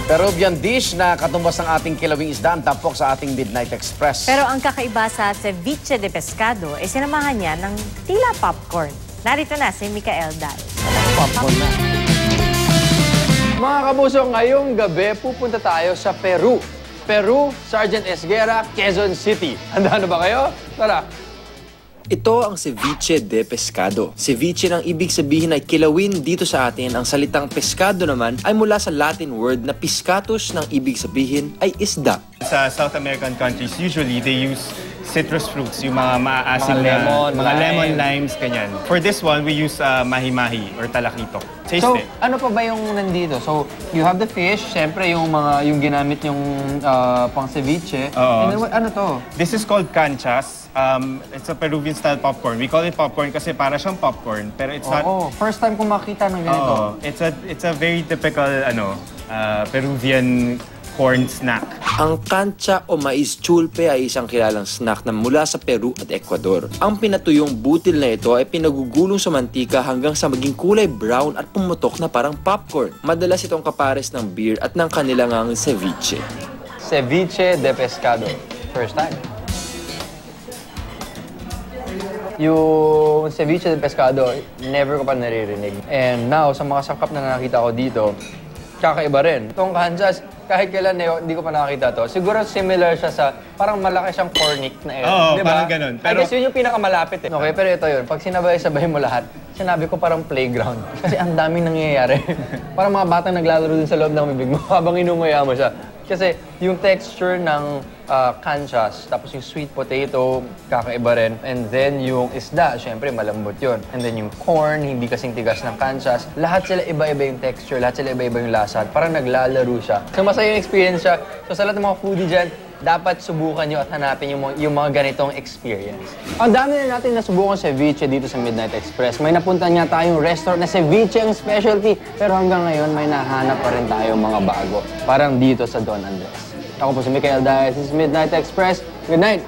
Peruvian dish na katumbas ng ating kilawing isda ang tampok sa ating Midnight Express. Pero ang kakaiba sa ceviche de pescado ay sinamahan niya ng tila popcorn. Narito na si Micael Dal. Popcorn na. Mga kapuso, ngayong gabi pupunta tayo sa Peru. Peru, Sergeant Esguerra, Quezon City. Handa na ba kayo? Tara! Ito ang ceviche de pescado. Ceviche ng ibig sabihin ay kilawin dito sa atin. Ang salitang pescado naman ay mula sa Latin word na piscatus ng ibig sabihin ay isda. Sa South American countries, usually they use citrus fruits, yung mga maaasim Mga lemon, mga lime. lemon, limes, kanyan. For this one, we use mahi-mahi or talakitok. Taste So, it. ano pa ba yung nandito? So, you have the fish, syempre yung ginamit yung pang ceviche. Oo. And then, ano to? This is called canchas. It's a Peruvian-style popcorn. We call it popcorn kasi para siyang popcorn, pero it's not... Oo, first time kong makita ng ganito. Oo. It's a very typical Peruvian corn snack. Ang cancha o mais chulpe ay isang kilalang snack na mula sa Peru at Ecuador. Ang pinatuyong butil na ito ay pinagugulong sa mantika hanggang sa maging kulay brown at pumutok na parang popcorn. Madalas itong kapares ng beer at ng kanilang ceviche. Ceviche de pescado. First time. Yung ceviche de pescado, never ko pa naririnig. And now, sa mga sangkap na nakita ko dito, kakaiba rin. Itong canchas, kahit kailan hindi ko pa nakakita to. Siguro similar siya sa, parang malaki siyang cornic na ito. Oo, diba? parang ganun. Pero, I guess yun yung pinakamalapit eh. Okay, pero ito yun. Pag sinabay-sabay mo lahat, sinabi ko parang playground. Kasi ang daming nangyayari. Parang mga batang naglalaro dun sa loob ng bibig mo habang inunguya mo siya. Kasi yung texture ng canchas, tapos yung sweet potato, kakaiba rin. And then yung isda, syempre malambot yun. And then yung corn, hindi kasing tigas ng canchas. Lahat sila iba-iba yung texture, lahat sila iba-iba yung lasa. Parang naglalaro siya. So masaya yung experience siya. So sa lahat ng mga foodie dyan, dapat subukan nyo at hanapin yung mga ganitong experience. Ang dami na natin nasubukan ceviche dito sa Midnight Express. May napunta nga tayong restaurant na ceviche ang specialty. Pero hanggang ngayon, may nahanap pa rin tayong mga bago. Parang dito sa Don Andres. Ako po si Micael Dal. This is Midnight Express. Good night!